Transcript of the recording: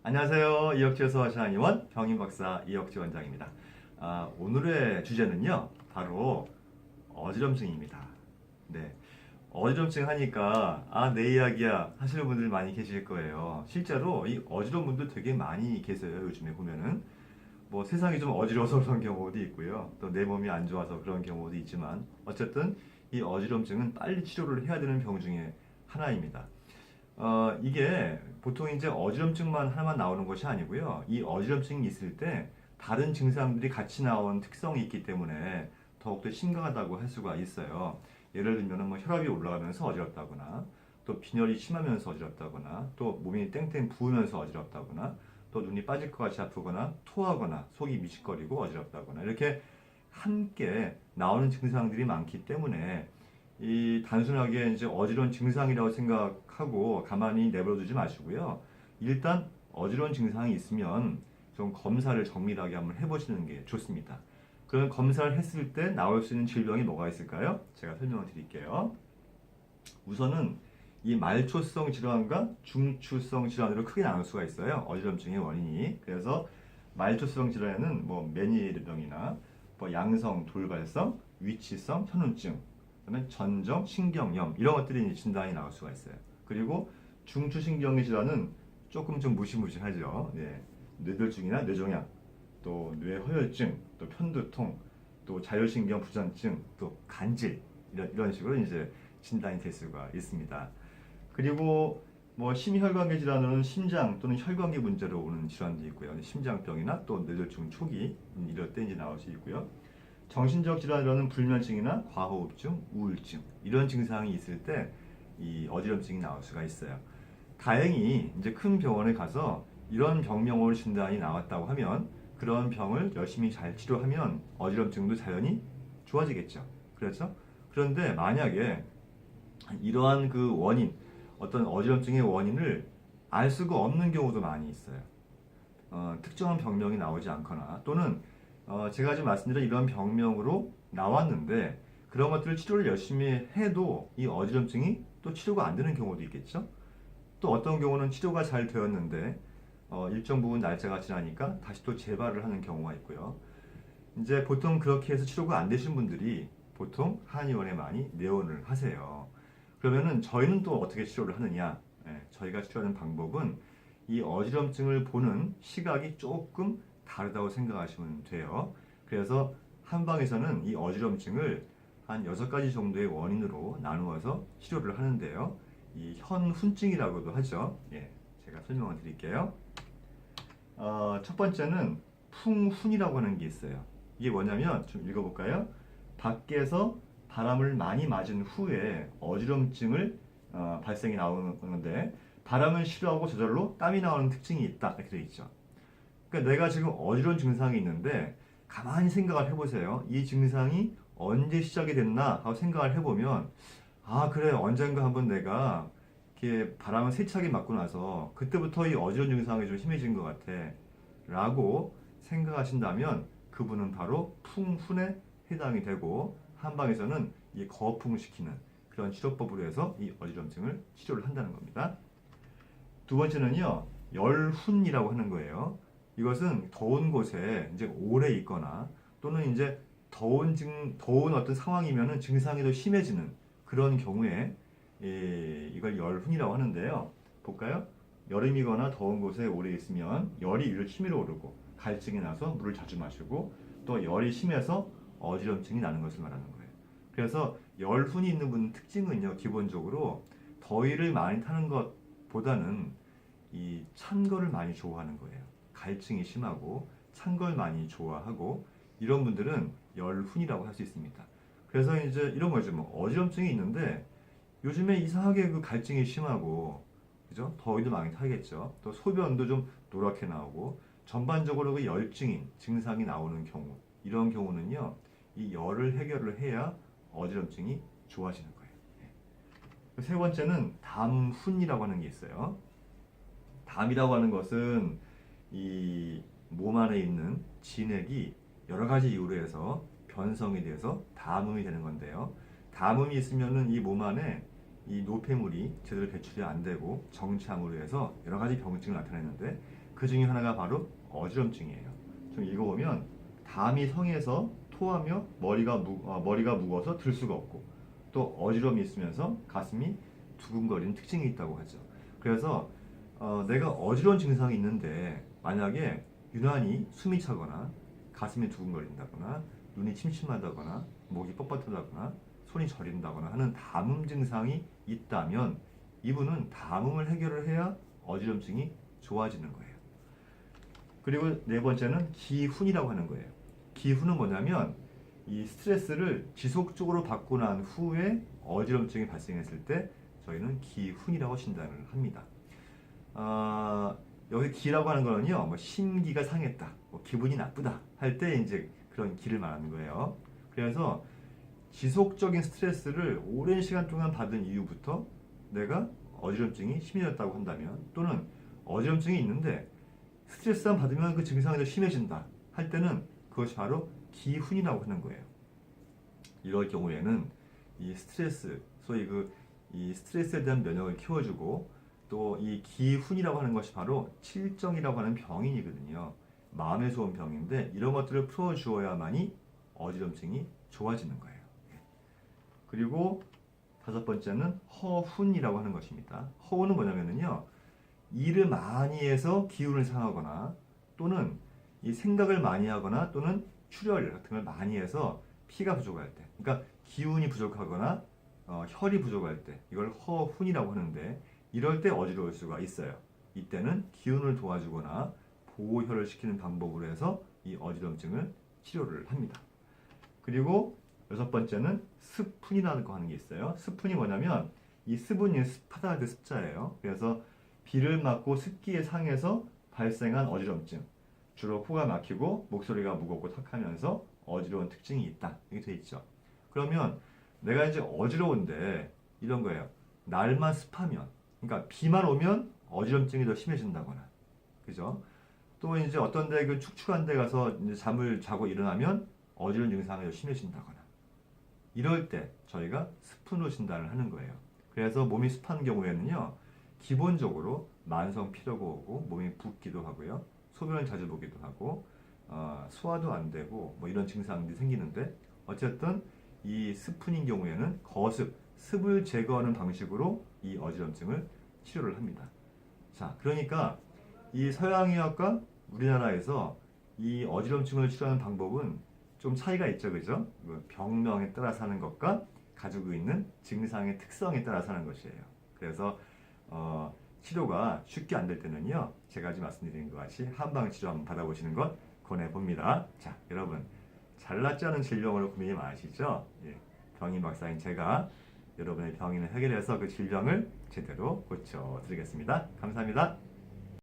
안녕하세요. 이혁지에서 하시는 병인박사 이혁지 원장입니다. 오늘의 주제는요, 바로 어지럼증입니다. 네, 어지럼증 하니까 내 이야기야 하시는 분들 많이 계실 거예요. 실제로 이 어지러운 분들 되게 많이 계세요. 요즘에 보면은 뭐 세상이 좀 어지러워서 그런 경우도 있고요. 또 내 몸이 안 좋아서 그런 경우도 있지만 어쨌든 이 어지럼증은 빨리 치료를 해야 되는 병 중에 하나입니다. 이게 보통 이제 어지럼증만 하나만 나오는 것이 아니고요. 이 어지럼증이 있을 때 다른 증상들이 같이 나온 특성이 있기 때문에 더욱더 심각하다고 할 수가 있어요. 예를 들면 뭐 혈압이 올라가면서 어지럽다거나, 또 빈혈이 심하면서 어지럽다거나, 또 몸이 땡땡 부으면서 어지럽다거나, 또 눈이 빠질 것 같이 아프거나, 토하거나, 속이 미식거리고 어지럽다거나, 이렇게 함께 나오는 증상들이 많기 때문에 이 단순하게 이제 어지러운 증상이라고 생각하고 가만히 내버려두지 마시고요. 일단 어지러운 증상이 있으면 좀 검사를 정밀하게 한번 해보시는 게 좋습니다. 그런 검사를 했을 때 나올 수 있는 질병이 뭐가 있을까요? 제가 설명을 드릴게요. 우선은 이 말초성 질환과 중추성 질환으로 크게 나눌 수가 있어요. 어지럼증의 원인이. 그래서 말초성 질환에는 뭐 메니에르병이나 뭐 양성 돌발성, 위치성 현운증, 그다음에 전정 신경염 이런 것들이 진단이 나올 수가 있어요. 그리고 중추신경의 질환은 조금 좀 무시무시하죠. 네. 뇌졸중이나 뇌종양, 또 뇌허혈증, 또 편두통, 또 자율신경 부전증, 또 간질 이런 식으로 이제 진단이 될 수가 있습니다. 그리고 뭐 심혈관계 질환으로는 심장 또는 혈관계 문제로 오는 질환도 있고요. 심장병이나 또 뇌졸중 초기 이럴 때 이제 나올 수 있고요. 정신적 질환으로는 불면증이나 과호흡증, 우울증 이런 증상이 있을 때 이 어지럼증이 나올 수가 있어요. 다행히 이제 큰 병원에 가서 이런 병명으로 진단이 나왔다고 하면 그런 병을 열심히 잘 치료하면 어지럼증도 자연히 좋아지겠죠. 그렇죠? 그런데 만약에 이러한 그 원인, 어떤 어지럼증의 원인을 알 수가 없는 경우도 많이 있어요. 특정한 병명이 나오지 않거나 또는 제가 지금 말씀드린 이런 병명으로 나왔는데 그런 것들을 치료를 열심히 해도 이 어지럼증이 또 치료가 안 되는 경우도 있겠죠. 또 어떤 경우는 치료가 잘 되었는데 일정 부분 날짜가 지나니까 다시 또 재발을 하는 경우가 있고요. 이제 보통 그렇게 해서 치료가 안 되신 분들이 보통 한의원에 많이 내원을 하세요. 그러면은 저희는 또 어떻게 치료를 하느냐? 저희가 치료하는 방법은 이 어지럼증을 보는 시각이 조금 다르다고 생각하시면 돼요. 그래서 한방에서는 이 어지럼증을 한 6가지 정도의 원인으로 나누어서 치료를 하는데요. 이 현훈증이라고도 하죠. 제가 설명을 드릴게요. 첫 번째는 풍훈이라고 하는 게 있어요. 이게 뭐냐면 좀 읽어볼까요? 밖에서 바람을 많이 맞은 후에 어지럼증을 발생이 나오는데 바람을 싫어하고 저절로 땀이 나오는 특징이 있다 이렇게 되어 있죠. 그러니까 내가 지금 어지러운 증상이 있는데 가만히 생각을 해보세요. 이 증상이 언제 시작이 됐나 하고 생각을 해보면 그래 언젠가 한번 내가 이렇게 바람을 세차게 맞고 나서 그때부터 이 어지러운 증상이 좀 심해진 것 같아 라고 생각하신다면 그분은 바로 풍훈에 해당이 되고 한방에서는 이 거풍시키는 그런 치료법으로 해서 이 어지럼증을 치료를 한다는 겁니다. 두 번째는요, 열훈이라고 하는 거예요. 이것은 더운 곳에 이제 오래 있거나 또는 이제 더운 어떤 상황이면은 증상이 더 심해지는 그런 경우에 이걸 열훈이라고 하는데요. 볼까요? 여름이거나 더운 곳에 오래 있으면 열이 위로 치밀어 오르고 갈증이 나서 물을 자주 마시고 또 열이 심해서 어지럼증이 나는 것을 말하는 거예요. 그래서 열훈이 있는 분 특징은요, 기본적으로 더위를 많이 타는 것보다는 이 찬 거를 많이 좋아하는 거예요. 갈증이 심하고 찬 걸 많이 좋아하고 이런 분들은 열훈이라고 할 수 있습니다. 그래서 이제 이런 거죠. 뭐 어지럼증이 있는데 요즘에 이상하게 그 갈증이 심하고 그죠? 더위도 많이 타겠죠. 또 소변도 좀 노랗게 나오고 전반적으로 그 열증인 증상이 나오는 경우 이런 경우는요. 이 열을 해결을 해야 어지럼증이 좋아지는 거예요. 세 번째는 담훈이라고 하는 게 있어요. 담이라고 하는 것은 이 몸 안에 있는 진액이 여러 가지 이유로 해서 변성이 돼서 담음이 되는 건데요. 담음이 있으면은 이 몸 안에 이 노폐물이 제대로 배출이 안 되고 정체함으로 해서 여러 가지 병증을 나타내는데 그 중에 하나가 바로 어지럼증이에요. 좀 읽어보면 담이 성해서 토하며 머리가 무거워서 들 수가 없고 또 어지럼이 있으면서 가슴이 두근거리는 특징이 있다고 하죠. 그래서 내가 어지러운 증상이 있는데 만약에 유난히 숨이 차거나 가슴이 두근거린다거나 눈이 침침하다거나 목이 뻣뻣하다거나 손이 저린다거나 하는 담음 증상이 있다면 이분은 담음을 해결을 해야 어지럼증이 좋아지는 거예요. 그리고 네 번째는 기훈이라고 하는 거예요. 기훈은 뭐냐면 이 스트레스를 지속적으로 받고 난 후에 어지럼증이 발생했을 때 저희는 기훈이라고 진단을 합니다. 여기 기라고 하는 거는요, 뭐 심기가 상했다, 뭐 기분이 나쁘다 할 때 이제 그런 기를 말하는 거예요. 그래서 지속적인 스트레스를 오랜 시간 동안 받은 이후부터 내가 어지럼증이 심해졌다고 한다면 또는 어지럼증이 있는데 스트레스만 받으면 그 증상이 더 심해진다 할 때는 그것이 바로 기훈이라고 하는 거예요. 이럴 경우에는 이 스트레스, 소위 이 스트레스에 대한 면역을 키워주고 또 이 기훈이라고 하는 것이 바로 칠정이라고 하는 병인이거든요. 마음에서 온 병인데 이런 것들을 풀어주어야만이 어지럼증이 좋아지는 거예요. 그리고 다섯 번째는 허훈이라고 하는 것입니다. 허훈은 뭐냐면요, 일을 많이 해서 기운을 상하거나 또는 이 생각을 많이 하거나 또는 출혈 같은 걸 많이 해서 피가 부족할 때, 그러니까 기운이 부족하거나 혈이 부족할 때 이걸 허훈이라고 하는데 이럴 때 어지러울 수가 있어요. 이때는 기운을 도와주거나 보호혈을 시키는 방법으로 해서 이 어지럼증을 치료를 합니다. 그리고 여섯 번째는 스푼이라는 거 하는 게 있어요. 스푼이 뭐냐면 이 스분이 습하다 할 때 습자예요. 그래서 비를 맞고 습기에 상해서 발생한 어지럼증, 주로 코가 막히고 목소리가 무겁고 턱하면서 어지러운 특징이 있다. 이렇게 돼 있죠. 그러면 내가 이제 어지러운데 이런 거예요. 날만 습하면, 그러니까 비만 오면 어지럼증이 더 심해진다거나, 그죠? 또 이제 어떤 데 그 축축한 데 가서 이제 잠을 자고 일어나면 어지러운 증상이 더 심해진다거나, 이럴 때 저희가 스푼으로 진단을 하는 거예요. 그래서 몸이 습한 경우에는요, 기본적으로 만성 피로가 오고 몸이 붓기도 하고요, 소변을 자주 보기도 하고 소화도 안 되고 뭐 이런 증상들이 생기는데 어쨌든 이 스푼인 경우에는 거습, 습을 제거하는 방식으로 이 어지럼증을 치료를 합니다. 자, 그러니까 이 서양의학과 우리나라에서 이 어지럼증을 치료하는 방법은 좀 차이가 있죠, 그죠? 병명에 따라서 하는 것과 가지고 있는 증상의 특성에 따라서 하는 것이에요. 그래서 치료가 쉽게 안 될 때는요, 제가 지금 말씀드린 것 같이 한방 치료 한번 받아보시는 것 권해봅니다. 자, 여러분, 잘낫지 않은 질병으로 고민이 많으시죠? 예, 병인 박사인 제가 여러분의 병인을 해결해서 그 질병을 제대로 고쳐드리겠습니다. 감사합니다.